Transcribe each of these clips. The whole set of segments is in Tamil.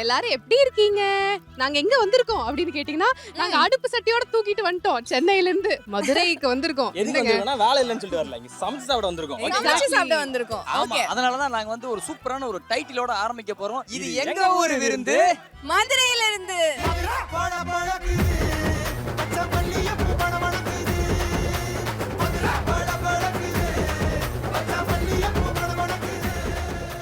எல்லாரும் எப்படி இருக்கீங்க? நாங்க எங்க வந்திருக்கோம் அப்படின்னு கேட்டீங்கன்னா, நாங்க அடுப்பு சட்டியோட தூக்கிட்டு வந்துட்டோம். சென்னையில இருந்து மதுரைக்கு வந்திருக்கோம். எதுக்கு வந்திருக்கோம்னா வேலை இல்லைன்னு சொல்லிட்டு வரல, இங்க சமைச்சு சாப்பிட வந்திருக்கோம். சமைச்சு சாப்பிட வந்திருக்கோம். ஆமா, ஓகே. அதனால தான் நாங்க வந்து ஒரு சூப்பரான ஒரு டைட்டிலோட ஆரம்பிக்க போறோம். இது எங்க ஊர் விருந்து. மதுரையில இருந்து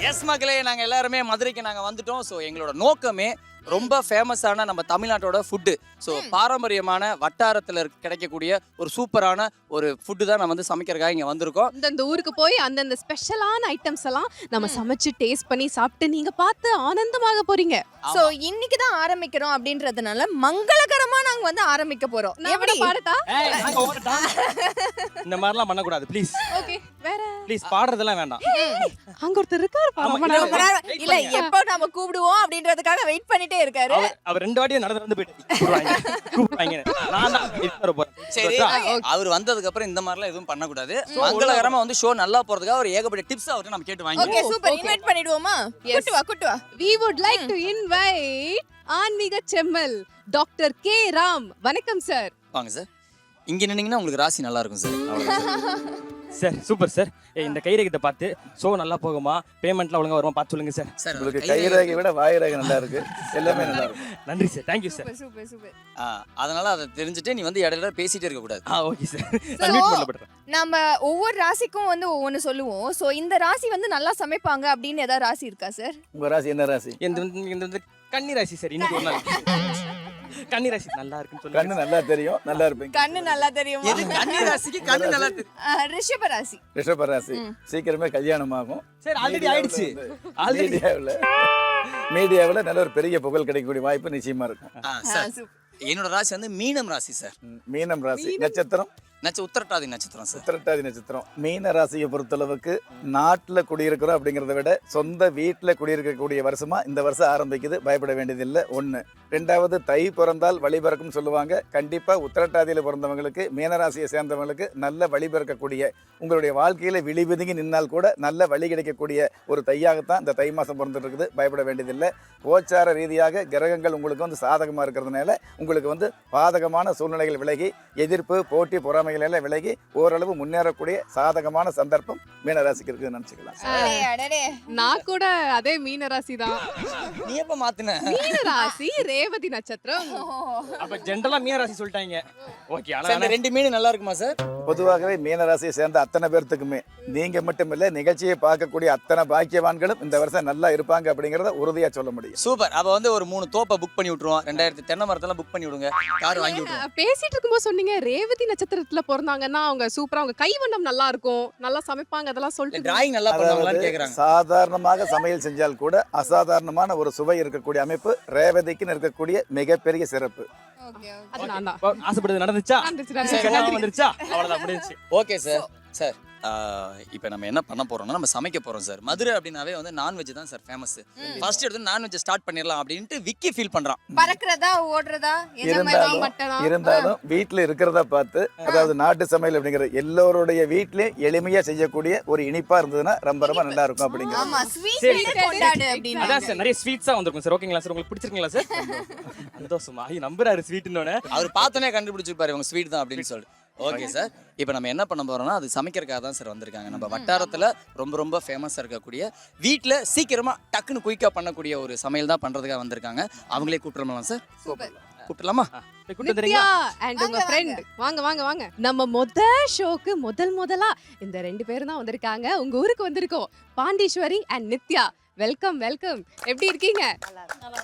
எஸ் மக்களே, நாங்க எல்லாருமே மதுரைக்கு நாங்க வந்துட்டோம். ஸோ எங்களோட நோக்கமே ரொம்ப ஃபேமஸான நம்ம தமிழ்நாட்டோட ஃபுட்டு. ஸோ பாரம்பரியமான வட்டாரத்தில் கிடைக்கக்கூடிய ஒரு சூப்பரான ஒரு ஃபுட்டு தான் நம்ம வந்து சமைக்கிறதுக்காக இங்கே வந்திருக்கோம். இந்த ஊருக்கு போய் அந்தந்த ஸ்பெஷலான ஐட்டம்ஸ் எல்லாம் நம்ம சமைச்சு டேஸ்ட் பண்ணி சாப்பிட்டு நீங்க பார்த்து ஆனந்தமாக போறீங்க. சோ இன்னைக்கு தான் ஆரம்பிக்கிறோம் அப்படின்றதுனால மங்களகரமா நாங்க வந்து ஆரம்பிக்க போறோம். எப்படி பாடட்டா? இந்த மாதிரிலாம் பண்ணக்கூடாது ப்ளீஸ். ஓகே, வேற ப்ளீஸ் பாடுறதெல்லாம் வேண்டாம். அங்க ஒருத்தர் இருக்காரு ஆமா, பாருங்க. இல்ல எப்போ நம்ம கூப்பிடுவோம் அப்படின்றதுக்காக வெயிட் பண்ணிட்டே இருக்காரு. அவர் 2 வாட்டியும் நடந்து போயிட்டு கூப்பிடுவாங்க. நான் தான் வர போறேன். சரி, அவர் வந்ததுக்கு அப்புறம் இந்த மாதிரிலாம் எதுவும் பண்ணக்கூடாது. மங்களகரமா வந்து ஷோ நல்லா போறதுக்காக ஒரு ஏகப்பட்ட டிப்ஸ் அவர்கிட்ட நம்ம கேட்டு வாங்கி. Okay, super. இன்வைட் பண்ணிடுவோமா? கூட்டு வா. We would like to invite ஆன்மீக செம்மல் டாக்டர் கே ராம். வணக்கம் சார். வாங்க சார். இங்க நின்னீங்கன்னா உங்களுக்கு ராசி நல்லா இருக்கும் சார். அவ்வளவுதான் சார். Super sir. இந்த கைரேகத்தை பார்த்து ஷோ நல்லா போகுமா, பேமெண்ட்லாம் ஒழுங்கா வருமா பார்த்து சொல்லுங்க சார். சார். உங்களுக்கு கைரேகை விட வாயிரேகை நல்லா இருக்கு, எல்லாமே நல்லா இருக்கு. நன்றி சார், தேங்க்யூ சார். சூப்பர். அதனால அதை தெரிஞ்சுட்டு நீ வந்து இடையில பேசிட்டே இருக்க கூடாது. Okay sir. நான் மீட் பண்ணல பண்றேன். நம்ம ஒவ்வொரு ராசிக்கும் வந்து ஒவ்வொன்னு சொல்லுவோம். சோ இந்த ராசி வந்து நல்லா சமைப்பாங்க அப்படின்னு ஏதாவது ராசி இருக்கா சார்? உங்க ராசி என்ன ராசி? இந்த வந்து கன்னி ராசி சார். இன்னைக்கு ஒரு நாள் கன்னி ராசி நல்லா இருக்குன்னு சொல்லுங்க. கண்ணு நல்லா தெரியும், நல்லா இருப்பீங்க. கண்ணு நல்லா தெரியுமா? எது கன்னி ராசிக்கு கண்ணு நல்லா தெரியும். ரிஷப ராசி. ரிஷப ராசி சீக்கிரமே கல்யாணம் ஆகும். சார் ஆல்ரெடி ஆயிடுச்சு. ஆல்ரெடி மீடியாவில் நல்ல ஒரு பெரிய புகழ் கிடைக்கக்கூடிய வாய்ப்பு நிச்சயமா இருக்கும். சார், என்னோட ராசி வந்து மீனம் ராசி சார். மீனம் ராசி நட்சத்திரம் உத்திரட்டாதி நட்சத்திரம் சார். உத்திரட்டாதி நட்சத்திரம். மீன ராசியை பொறுத்தளவுக்கு நாட்டில் குடியிருக்கிறோம் அப்படிங்கிறத விட சொந்த வீட்டில் குடியிருக்கக்கூடிய வருஷமா இந்த வருஷம் ஆரம்பிக்குது. பயப்பட வேண்டியதில்லை. ஒன்று. ரெண்டாவது, தை பிறந்தால் வழி பிறக்கும் சொல்லுவாங்க. கண்டிப்பாக உத்திரட்டாதியில் பிறந்தவங்களுக்கு, மீனராசியை சேர்ந்தவங்களுக்கு நல்ல வழி பிறக்கக்கூடிய, உங்களுடைய வாழ்க்கையில் விழி பிதுங்கி நின்னால் கூட நல்ல வழி கிடைக்கக்கூடிய ஒரு தையாகத்தான் இந்த தை மாதம் பிறந்துட்டு இருக்குது. பயப்பட வேண்டியதில்லை. கோச்சார ரீதியாக கிரகங்கள் உங்களுக்கு வந்து சாதகமாக இருக்கிறதுனால உங்களுக்கு வந்து பாதகமான சூழ்நிலைகள் விலகி, எதிர்ப்பு, போட்டி, பொறாமைகள் எல்லாம் விலகி ஓரளவு முன்னேறக்கூடிய சாதகமான சந்தர்ப்பம் மீனராசிக்கு இருக்குன்னு நினைச்சுக்கலாம். நான் கூட அதே மீன ராசி தான். நீ எப்ப மாத்தின? மீன ராசி ரேவதி நட்சத்திரம். அப்ப ஜெனரலா மீன ராசி சொல்லிட்டாங்க. ஓகே, சார், இந்த 2 மீன் நல்லா இருக்குமா சார்? பொதுவாகவே மீனராசியை சேர்ந்த அத்தனை பேர்த்துக்குமே நீங்க மட்டும் இல்ல, நிகழ்ச்சியை பார்க்கக்கூடிய அத்தனை பாக்கியவான்களும் இந்த வருஷம் நல்லா இருப்பாங்க அப்படிங்கறத உறுதியா சொல்ல முடியும். சூப்பர். அப்ப வந்து ஒரு 3 தோப்பை புக் பண்ணி விட்டுருவோம். 2000 தென்னை மரத்தெல்லாம் புக் பண்ணி விடுங்க. கார் வாங்கி விட்டுருவோம். பேசிட்டு இருக்கும்போது சொன்னீங்க ரேவதி நட்சத்திரத்துல பிறந்தாங்கன்னா அவங்க சூப்பரா, அவங்க கைவண்ணம் நல்லா இருக்கும், நல்லா சமைப்பாங்க, அதெல்லாம் சொல்லிட்டு டிராயிங் நல்லா பண்ணுவாங்களான்னு கேக்குறாங்க. சாதாரணமாக சமையல் செஞ்சால் கூட அசாதாரணமான ஒரு சுவை இருக்கக்கூடிய அமைப்பு ரேவதிக்குன்னு இருக்கக்கூடிய மிகப்பெரிய சிறப்பு. அது நான் தான். ஆசைப்படுறது நடந்துச்சா? நடந்துச்சு. வந்துருச்சா? அவ்வளவுதான், முடிஞ்சுச்சு. Okay sir. சார், இப்போ நம்ம என்ன பண்ண போறோம்னா நம்ம சமைக்க போறோம் சார். மதுரை அப்படின்னாவே வந்து நான்வெஜ் தான் சார் ஃபேமஸ். ஃபர்ஸ்ட் எடுத்து நான்வெஜ் ஸ்டார்ட் பண்ணிடலாம் அப்படின்ட்டு விக்கி ஃபீல் பண்றான். பறக்கிறதா, ஓடுறதா, என்ன மாதிரி இருந்தாலும் வீட்டுல இருக்கிறத பார்த்து, அதாவது நாட்டு சமையல் அப்படிங்கிற எல்லோருடைய வீட்லயும் எளிமையா செய்யக்கூடிய ஒரு இனிப்பா இருந்ததுன்னா ரொம்ப ரொம்ப நல்லா இருக்கும் அப்படிங்கிற. ஆமா, ஸ்வீட் கொண்டாடு அப்படினா. அதான் சார், நிறைய ஸ்வீட்ஸா வந்திருக்கும் சார். ஓகேங்களா சார்? உங்களுக்கு பிடிச்சிருக்கீங்களா சார்? சந்தோஷமா. ஐயோ, நம்புறாரு ஸ்வீட்னோட. அவர் பார்த்தோன்னே கண்டுபிடிச்சிருப்பாரு இவங்க ஸ்வீட் தான் அப்படின்னு சொல்லிட்டு. ஓகே சார், இப்போ நம்ம என்ன பண்ண போறோம்னா அது சமைக்கிறதுக்காக தான் சார் வந்திருக்காங்க. நம்ம வட்டாரத்தில் ரொம்ப ரொம்ப ஃபேமஸாக இருக்கக்கூடிய, வீட்டில் சீக்கிரமாக டக்குன்னு குயிக்காக பண்ணக்கூடிய ஒரு சமையல் தான் பண்ணுறதுக்காக வந்திருக்காங்க. அவங்களே கூப்பிட்டுலாம் சார்? கூப்பிடலாமா? நித்யா and உங்க ஃப்ரெண்ட் வாங்க. நம்ம ஷோக்கு முதலா இந்த 2 பேரும் தான் வந்திருக்காங்க. உங்க ஊருக்கு வந்திருக்கோம். பாண்டீஸ்வரி அண்ட் நித்யா. வெல்கம். எப்படி இருக்கீங்க?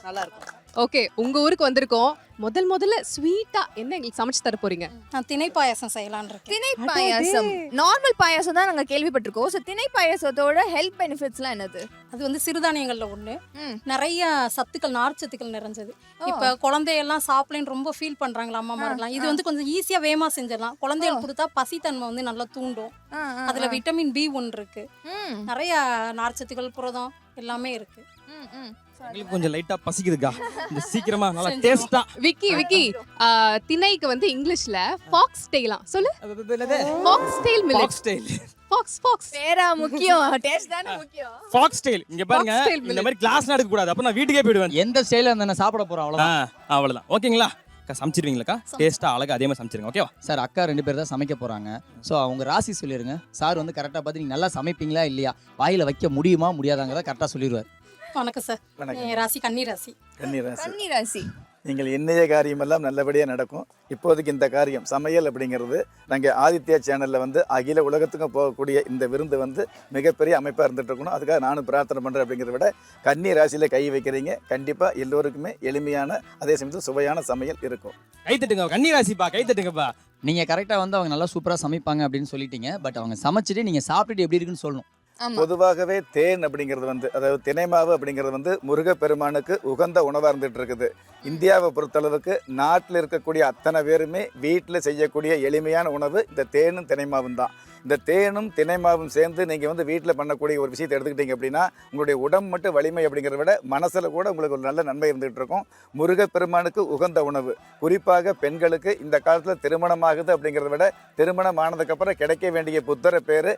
நல்லா இருக்கும். ஓகே, உங்க ஊருக்கு வந்திருக்கோம். முதல்ல ஸ்வீட்டா என்ன எங்களுக்கு சமைச்சு தர போறீங்க? நான் திணை பாயாசம் செய்யலாம்னு இருக்கேன். திணை பாயாசம், நார்மல் பாயாசம் தான் நாங்க கேள்விப்பட்டிருக்கோம். சோ திணை பாயாசத்தோட ஹெல்த் பெனிஃபிட்ஸ்லாம் என்னது? அது வந்து சிறுதானியங்கள்ல ஒண்ணு. நிறைய சத்துக்கள், நார் சத்துக்கள் நிறைஞ்சது. இப்ப குழந்தையெல்லாம் சாப்பிடலன்னு ரொம்ப ஃபீல் பண்றாங்களா அம்மாமாரெல்லாம், இது வந்து கொஞ்சம் ஈஸியா வேகமா செஞ்சிடலாம். குழந்தைகள் கொடுத்தா பசித்தன்மை வந்து நல்லா தூண்டும். அதுல விட்டமின் B1 இருக்கு. நிறைய நார் சத்துக்கள், புரதம் எல்லாமே இருக்கு. உங்களுக்கு கொஞ்சம் லைட்டா பசிக்குதுக்கா. இந்த சீக்கிரமா நல்லா டேஸ்டா. விக்கி திணைக்கு வந்து இங்கிலீஷ்ல ஃபாக்ஸ் டெயிலா சொல்லு. Fox tail millet. ஃபாக்ஸ் பேரா முக்கியம், டேஸ்ட் தானே முக்கியம். ஃபாக்ஸ் ஸ்டைல் இங்க பாருங்க. Fox style இந்த மாதிரி கிளாஸ்லாம் எடுக்க கூடாது, அப்ப நான் வீட்டுக்கே போயிடுவேன். எந்த ஸ்டைல அந்த நான் சாப்பிட போறோம் அவ்வளவுதான். அவ்வளவுதான். ஓகேங்களா அக்கா? சமைச்சிருவீங்களாக்கா? டேஸ்டா அழகா அதே மாதிரி சமைச்சிருங்க. ஓகேவா? சார் அக்கா 2 பேர் தான் சமைக்க போறாங்க. ஸோ அவங்க ராசி சொல்லிருங்க. சார் வந்து கரெக்டாக பார்த்து நீங்கள் நல்லா சமைப்பீங்களா இல்லையா, வாயில வைக்க முடியுமா முடியாதாங்கிறத கரெக்டாக சொல்லிடுவார். வணக்கம் சார். வணக்கம். என் ராசி கன்னி ராசி. கன்னிராசி. கன்னி ராசி. நீங்கள் எண்ணிய காரியமெல்லாம் நல்லபடியாக நடக்கும். இப்போதைக்கு இந்த காரியம் சமையல் அப்படிங்கிறது நாங்கள் ஆதித்யா சேனலில் வந்து அகில உலகத்துக்கும் போகக்கூடிய இந்த விருந்து வந்து மிகப்பெரிய அமைப்பாக இருந்துட்டு இருக்கணும். அதுக்காக நானும் பிரார்த்தனை பண்ணுறேன். அப்படிங்கிறத விட கன்னி ராசியில் கை வைக்கிறீங்க, கண்டிப்பாக எல்லோருக்குமே எளிமையான அதே சமயத்தில் சுவையான சமையல் இருக்கும். கை தட்டுங்க கன்னி ராசிப்பா, கை தட்டுங்கப்பா. நீங்கள் கரெக்டாக வந்து அவங்க நல்லா சூப்பராக சமைப்பாங்க அப்படின்னு சொல்லிட்டீங்க. பட் அவங்க சமைச்சிட்டு நீங்கள் சாப்பிட்டுட்டு எப்படி இருக்குன்னு சொல்லணும். ஆமா. பொதுவாகவே தேன் அப்படிங்கிறது வந்து அதாவது தினைமாவு அப்படிங்கிறது வந்து முருகப்பெருமானுக்கு உகந்த உணவாக இருந்துட்டு இருக்குது. இந்தியாவை பொறுத்தளவுக்கு நாட்டில் இருக்கக்கூடிய அத்தனை பேருமே வீட்டில் செய்யக்கூடிய எளிமையான உணவு இந்த தேனும் தினைமாவும் தான். இந்த தேனும் தினைமாவும் சேர்ந்து நீங்கள் வந்து வீட்டில் பண்ணக்கூடிய ஒரு விஷயத்தை எடுத்துக்கிட்டீங்க அப்படின்னா உங்களுடைய உடம்பு மட்டும் வலிமை அப்படிங்கிறத விட மனசில் கூட உங்களுக்கு ஒரு நல்ல நன்மை இருந்துகிட்டு இருக்கும். முருகப்பெருமானுக்கு உகந்த உணவு. குறிப்பாக பெண்களுக்கு இந்த காலத்தில் திருமணமாகுது அப்படிங்கிறத விட திருமணம் ஆனதுக்கப்புறம் கிடைக்க வேண்டிய புத்தர பேர்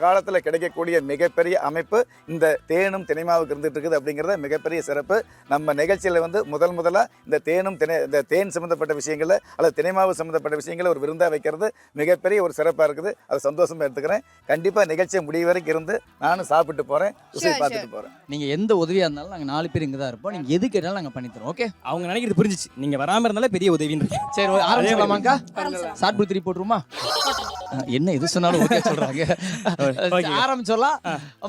காலத்தில் கிடைக்கக்கூடிய மிகப்பெரிய அமைப்பு இந்த தேனும் தினைமாவுக்கு இருந்துகிட்டு இருக்குது அப்படிங்கிறத மிகப்பெரிய சிறப்பு. நம்ம நிகழ்ச்சியில் வந்து முதலாக இந்த இந்த தேன் சம்மந்தப்பட்ட விஷயங்களை அல்லது தினைமாவு சம்மந்தப்பட்ட விஷயங்களை ஒரு விருந்தாக வைக்கிறது மிகப்பெரிய ஒரு சிறப்பாக இருக்குது. அதை சந்தோஷமாக எடுத்துக்கிறேன். கண்டிப்பாக நிகழ்ச்சியை முடிவு வரைக்கும் இருந்து நானும் சாப்பிட்டு போகிறேன், ருசியை பார்த்துட்டு போகிறேன். நீங்கள் எந்த உதவியாக இருந்தாலும் நாங்கள் 4 பேர் இங்கே தான் இருப்போம். நீங்கள் எது கேட்டாலும் நாங்கள் பண்ணித்தரோம். ஓகே? அவங்க நினைக்கிறது புரிஞ்சிச்சு. நீங்க வராம இருந்தாலே பெரிய உதவின்னு இருக்கு. சரி, ஆரம்பிக்கலாமாக்கா? சாப்பிட்டு 3 போட்டுருமா? என்ன எது சொன்னாலும் ஓகே சொல்றாங்க. ஆரம்பிச்சிடலாம்.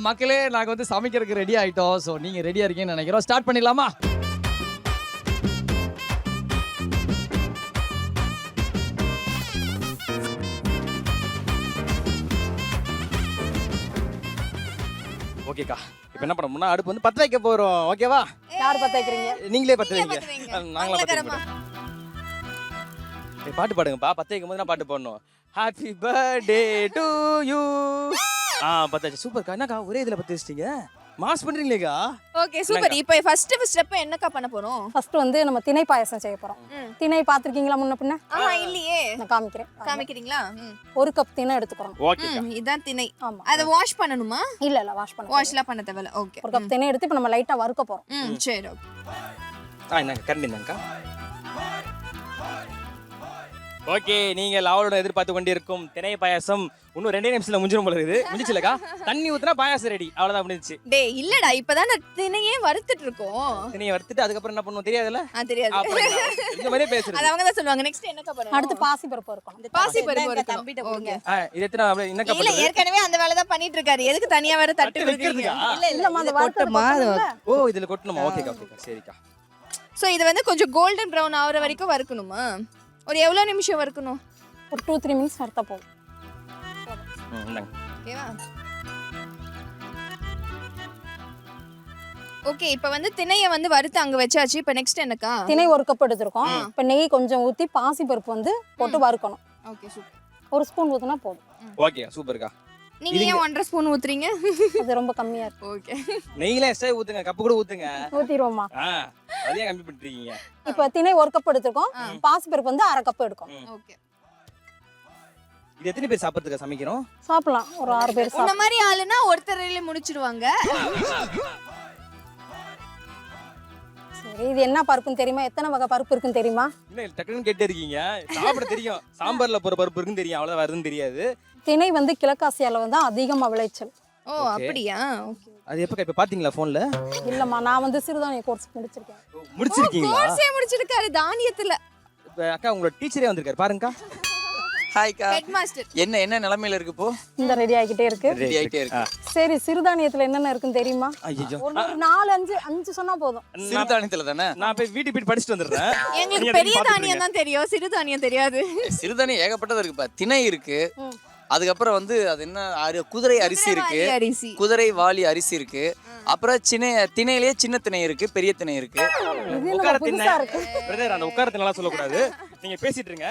மக்களே, நாங்கள் வந்து சமைக்கிறதுக்கு ரெடி ஆகிட்டோம். ஸோ நீங்கள் ரெடியாக இருக்கீங்கன்னு நினைக்கிறோம். ஸ்டார்ட் பண்ணிடலாமா? ஓகேக்கா, இப்போ என்ன பண்ண அடுப்பு வந்து பத்த வைக்க போறோம். ஓகேவா? யார் பார்த்து வைக்கிறீங்க? நீங்களே பத்த வைங்க. பத்த வைங்க. நாங்களா பத்த மங்களகரமா. வைக்க பாட்டு பாடுங்கப்பா. பத்த வைக்கும் போது நான் பாட்டு பாடணும். Happy birthday to you. பத்தாச்சு. சூப்பர்க்கா. என்னக்கா ஒரே இதுல பத்த வச்சிட்டீங்க? மாஸ் பண்றீங்களேக்கா? Okay, super. இப்போ ஃபர்ஸ்ட் ஸ்டெப் என்னக்கா பண்ண போறோம்? ஃபர்ஸ்ட் வந்து நம்ம திணை பாயசம் செய்ய போறோம். திணை பார்த்திருக்கீங்களா முன்ன பின்ன? இல்லையே. நான் காமிக்கிறேன். காமிக்கிறீங்களா? 1 கப் திணை எடுத்துக்கிறோம். ஓகேக்கா. இதான் திணை. ஆமா. அதை வாஷ் பண்ணணுமா? இல்ல வாஷ் பண்ண. வாஷ்லாம் பண்ண தேவையில்ல. ஓகே. 1 கப் திணை எடுத்து இப்போ நம்ம லைட்டா வறுக்க போறோம். சரி. ஓகே. என்னங்க கரண்ட் இருந்தாங்கக்கா? ஓகே, நீங்க லாவலோட எதிர்பார்த்து கொண்டிருக்கும் திணை பாயாசம் இன்னும் 2 நிமிஷத்துல முடிஞ்சிரும் போல இருக்குது. முடிஞ்சிச்சுலக்கா? தண்ணி ஊத்துனா பாயாசம் ரெடி. அவ்வளவுதான் முடிஞ்சிச்சு. டேய் இல்லடா, இப்பதான் திணையே வறுத்துட்டு இருக்கோம். திணையை வறுத்துட்டு அதுக்கப்புறம் என்ன பண்ணுவோம் தெரியாதுல்ல? தெரியாது. இந்த மாதிரியே பேசுறது. அது அவங்க தான் சொல்லுவாங்க. நெக்ஸ்ட் என்னக்கா பண்ணணும்? அடுத்து பாசி பருப்பு இருக்கணும். பாசி பருப்பு இருக்கணும். ஓகே. இது எத்தனை என்னக்கா இல்ல, பண்றது? ஏற்கனவே அந்த வேலை தான் பண்ணிட்டு இருக்காரு. எதுக்கு தனியா வேற தட்டு தட்டு வைக்கிறீங்க? வைக்கிறதுக்கா? இல்லம்மா, அந்த வறுத்தமா ஓ, இதுல கொட்டணுமா? ஓகேக்கா ஓகேக்கா சரிக்கா. சோ இது வந்து கொஞ்சம் கோல்டன் பிரவுன் ஆகுற வரைக்கும் வறுக்கணுமா? ஒரு எவ்வளவு நிமிஷம் வறுக்கணும்? ஒரு 2-3 மினிட்ஸ் வறுத்தா போதும். இந்தாங்க. ஓகேவா? ஓகே, இப்போ வந்து திணைய வந்து வறுத்து அங்க வச்சாச்சு. இப்போ நெக்ஸ்ட் என்னக்கா? திணை 1 கப் எடுத்துருக்கோம். இப்போ நெய் கொஞ்சம் ஊத்தி பாசி பருப்பு வந்து போட்டு வறுக்கணும். Okay, super. 1 ஸ்பூன் ஊத்துனா போதும். ஓகே சூப்பர்க்கா. நீங்க ஏன் 1.5 ஸ்பூன் ஊத்துறீங்க? அது ரொம்ப கம்மியா இருக்கு. ஓகே. நெய்ல எக்ஸ்ட்ரா ஊத்துங்க, கப்பு கூட ஊத்துங்க. ஊத்திடுவோமா? அதையே கம்மி பண்ணிட்டீங்க. இப்போ திணை 1 கப் எடுத்துருக்கோம். பாசி பருப்பு வந்து 1/2 கப் எடுக்கும். ஓகே. இது எத்தனை பேர் சாப்பிடுறதுக்கு சமைக்கிறோம்? சாப்பிடலாம். ஒரு 6 பேர் இந்த சாப்பிடலாம். மாதிரி ஆளுனா ஒருத்தரையில முடிச்சிடுவாங்க. சரி, இது என்ன பருப்புன்னு தெரியுமா? எத்தனை வகை பருப்பு இருக்குன்னு தெரியுமா? என்ன டக்குன்னு கேட்டே இருக்கீங்க? சாப்பிட தெரியும், சாம்பார்ல போற பருப்பு இருக்குன்னு தெரியும், அவ்வளவுதான் வருதுன்னு தெரியாது. திணை வந்து கிழக்காசியால வந்து அதிகமா விளைச்சல். ஓ, அப்படியா? ஓகே. அது எப்ப இப்ப பாத்தீங்களா போன்ல? இல்லம்மா, நான் வந்து சிறுதானிய கோர்ஸ் முடிச்சிருக்கேன். முடிச்சிருக்கீங்களா? கோர்ஸே முடிச்சிருக்காரு தானியத்துல. இப்ப அக்கா உங்களோட டீச்சரே வந்திருக்காரு பாருங்கக்கா. ஹாய்க்கா. Head master. என்ன நிலைமையில இருக்கு இப்போ? இந்த ரெடி ஆகிட்டே இருக்கு. ரெடி ஆகிட்டே இருக்கு. சரி, சிறுதானியத்துல என்னென்ன இருக்குன்னு தெரியுமா? ஐயோ, ஒரு 4-5 சொன்னா போதும். சிறுதானியத்துல தானே? நான் போய் வீட்டுக்கு போய் படிச்சுட்டு வந்துடுறேன். எங்களுக்கு பெரிய தானியம் தான் தெரியும், சிறுதானியம் தெரியாது. சிறுதானியம் ஏகப்பட்டது இருக்குப்பா. திணை இருக்கு, அதுக்கப்புறம் வந்து அது என்ன குதிரை அரிசி இருக்கு, அரிசி, குதிரை வாளி அரிசி இருக்கு, அப்புறம் திணையிலேயே சின்ன திணை இருக்கு, பெரிய திணை இருக்கு. புதுசா இருக்கு. பிரதர், அந்த உட்காரத்தை நல்லா சொல்லக்கூடாது, நீங்க பேசிட்டு இருங்க.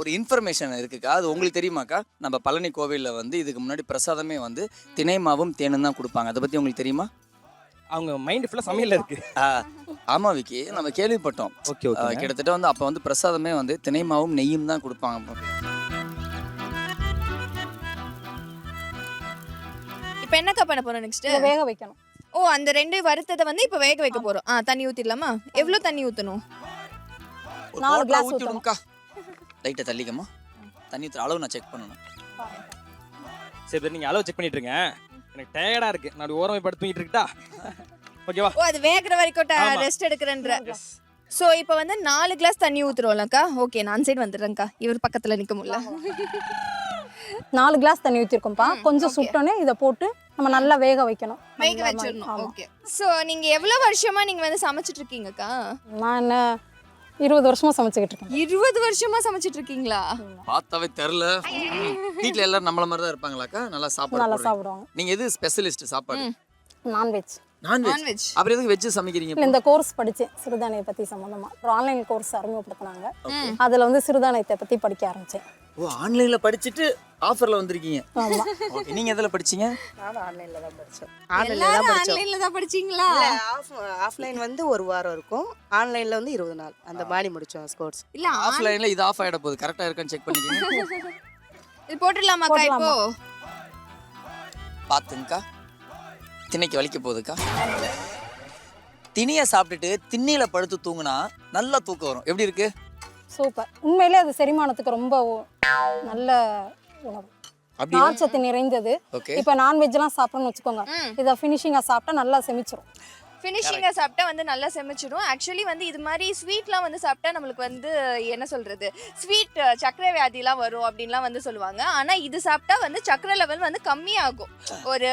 ஒரு இன்ஃபர்மேஷன் இருக்குக்கா, அது உங்களுக்கு தெரியுமாக்கா? நம்ம பழனி கோவில்ல வந்து இதுக்கு முன்னாடி பிரசாதமே வந்து திணை மாவும் தேனும் தான் கொடுப்பாங்க. அதை பத்தி உங்களுக்கு தெரியுமா? அவங்க மைண்ட் ஃபுல்லா சமையல்ல இருக்கு. ஆமா விக்கி, நம்ம கேள்விப்பட்டோம். Okay okay. கிட்டத்தட்ட வந்து அப்ப வந்து பிரசாதமே வந்து திணை மாவும் நெய்யும் தான் கொடுப்பாங்க. இப்போ என்னக்கா பண்ண போறோம் நெக்ஸ்ட்? இதை வேக வைக்கணும். ஓ, அந்த 2 வறுத்ததை வந்து இப்போ வேக வைக்க போறோம். தண்ணி ஊத்திடலாமா? எவ்வளவு தண்ணி ஊத்தணும்? 4 glass ஊத்தி ஊத்தணும். விடுங்கக்கா. லைட்டா தள்ளிக்கம்மா. தண்ணி ஊத்துற அளவு நான் செக் பண்ணணும். சரி இப்ப நீங்க அளவு செக் பண்ணிட்டு இருங்க. எனக்கு டயர்டா இருக்கு. நான் அப்படி ஓரமா படுத்து தூங்கிட்டு இருக்கட்டா? ஓகேவா? ஓ, அது வேகிற வரைக்கும் ஆமா. ரெஸ்ட் எடுக்கிறன்ற. சோ இப்போ வந்து 4 கிளாஸ் தண்ணி ஊத்துறோம்லக்கா. ஓகே, நான் சைடு வந்துடுறேன்க்கா. இவர் பக்கத்துல நிக்க முடியல. 4 கிளாஸ் தண்ணி ஊற்றிருக்கோம்ப்பா. கொஞ்சம் சுட்டோன்னே இதை போட்டு நம்ம நல்லா வேக வைக்கணும். வேக வச்சிடணும். ஓகே. சோ நீங்க எவ்வளவு வருஷமா நீங்க வந்து சமைச்சிட்டு இருக்கீங்கக்கா? நான் என்ன 20 வருஷமா சமைச்சுக்கிட்டு இருக்கேன். 20 வருஷமா சமைச்சிட்டு இருக்கீங்களா? பார்த்தாவே தெரியல. வீட்ல எல்லாரும் நம்மள மாதிரி தான் இருப்பாங்களாக்கா? நல்லா சாப்பாடு நல்லா போடுறீங்க. சாப்பிடுவாங்க. நீங்க எது ஸ்பெஷலிஸ்ட் சாப்பாடு? நான்வெஜ். நான்வெஜ். நான்வெஜ். அப்புறம் எதுக்கு வெஜ் சமைக்கிறீங்க? இல்லை, இந்த கோர்ஸ் படித்தேன் சிறுதானியை பற்றி சம்மந்தமாக. ஒரு ஆன்லைன் கோர்ஸ் அறிமுகப்படுத்தினாங்க. அதில் வந்து சிறுதானியத்தை பற்றி படிக்க ஆரம்பித்தேன். ஓ, ஆன்லைன்ல படிச்சிட்டு ஆஃபர்ல வந்திருக்கீங்க. ஆமாம். ஓகே, நீங்க எதுல படிச்சீங்க? நானும் ஆன்லைன்ல தான் படிச்சேன். எல்லாரும் ஆன்லைன்ல தான் படிச்சீங்களா? ஆஃப்லைன் வந்து 1 வாரம் இருக்கும், ஆன்லைன்ல வந்து 20 நாள் அந்த மாதிரி முடிச்சோம் கோர்ஸ். இல்ல ஆஃப்லைன்ல இது ஆஃப் ஆயிட போகுது. கரெக்டா இருக்கான்னு செக் பண்ணிக்கங்க. இது போட்டுடலாமாக்கா இப்போ? பாத்துங்கக்கா, திணைக்கு வலிக்க போகுதுக்கா. திணியை சாப்பிட்டுட்டு திண்ணியில படுத்து தூங்குனா நல்லா தூக்கம் வரும். எப்படி இருக்கு? சூப்பர். உண்மையிலே அது செரிமானத்துக்கு ரொம்ப நல்ல உணவு. அப்படியா? நார்ச்சத்து நிறைந்தது. ஓகே. இப்போ நான்வெஜ்லாம் சாப்பிட்றோம்னு வச்சுக்கோங்க, இதை ஃபினிஷிங்காக சாப்பிட்டா நல்லா செமிச்சிரும். ஃபினிஷிங்கா சாப்பிட்டா வந்து நல்லா செமிச்சிடும். ஆக்சுவலி வந்து இது மாதிரி ஸ்வீட்லாம் வந்து சாப்பிட்டா நம்மளுக்கு வந்து என்ன சொல்றது, ஸ்வீட் சர்க்கரை வியாதிலாம் வரும் அப்படின்லாம் வந்து சொல்லுவாங்க. ஆனா இது சாப்பிட்டா வந்து சர்க்கரை லெவல் வந்து கம்மியாகும், ஒரு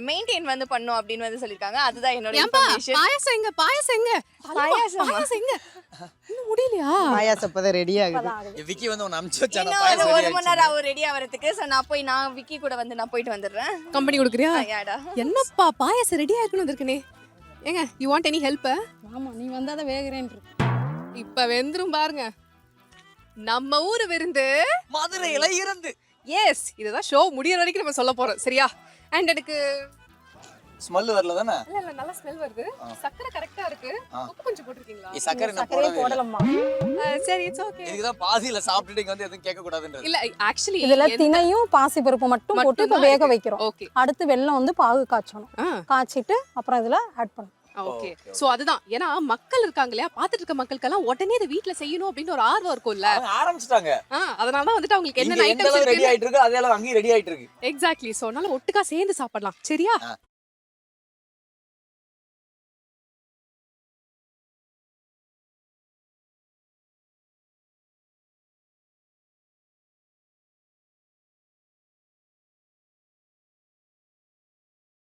மெயின்டைன் வந்து பண்ணும் அப்படின்னு வந்து சொல்லியிருக்காங்க. அதுதான் என்னோட இன்ஃபர்மேஷன். பாயாசம் எங்க? பாயாசம் எங்க? பாயாசமா? பாயாசம் எங்க? இன்னும் முடியலையா? பாயாசம் இப்பதான் ரெடி ஆகுது. அதான் ஆகுது. விக்கி வந்து உன்னை அனுப்பிச்சு வச்சான இன்னும் பாயசம் ஒரு ready மணி நேரம் ஆகும் ரெடி ஆகிறதுக்கு. ஸோ நான் விக்கி கூட வந்து நான் போயிட்டு வந்துடுறேன். கம்பெனி கொடுக்குறியா? யாடா என்னப்பா பாயாசம் ரெடியா இருக்குன்னு வந்திருக்கனே. ஏங்க, யூ வாண்ட் எனி ஹெல்ப்? ஆமாம், நீ வந்தால் தான் வேகிறேன். இப்ப வெந்துரும் பாருங்க. நம்ம ஊரு விருந்து மதுரையில இருந்து. எஸ், இதுதான் ஷோ முடியற வரைக்கும் நம்ம சொல்ல போறோம். சரியா? அண்ட் எனக்கு ஸ்மெல் வரல தானே? இல்ல நல்ல ஸ்மெல் வருது. சக்கரை கரெக்ட்டா இருக்கு. உப்பு கொஞ்சம் போட்டுருக்கீங்களா? சக்கரை நான் சர்க்கரையே போடவே இல்லை. போடலம்மா. சரி, இட்ஸ் ஓகே. இதுக்குதான் பாதியில சாப்பிட்டுட்டு இங்க வந்து எதுவும் கேட்க கூடாதுன்றது. இல்ல ஆக்சுவலி இதுல திணையும் பாசிப்பருப்பு மட்டும் போட்டு இப்போ வேக வைக்கிறோம். ஓகே. அடுத்து வெல்லம் வந்து பாகு காய்ச்சணும். காய்ச்சிட்டு அப்புறம் இதுல ஆட் பண்ணணும். ஓகே. சோ அதுதான். ஏன்னா மக்கள் இருக்காங்க இல்லையா, பாத்துட்டு இருக்க மக்களுக்கெல்லாம் உடனே இதை வீட்ல செய்யணும் அப்படின்னு ஒரு ஆர்வம் இருக்கும்ல. அவங்க ஆரம்பிச்சிட்டாங்க. அதனால தான் வந்துட்டு அவங்களுக்கு இங்க என்ன எந்த ஐட்டம்ஸ் அளவு ரெடி இருக்கு. ஆயிட்டு இருக்கு அதே அளவு அங்கேயும் ரெடி ஆயிட்டு இருக்கு. எக்ஸாக்ட்லி. சோ அதனால ஒட்டுக்கா சேர்ந்து சாப்பிடலாம். சரியா?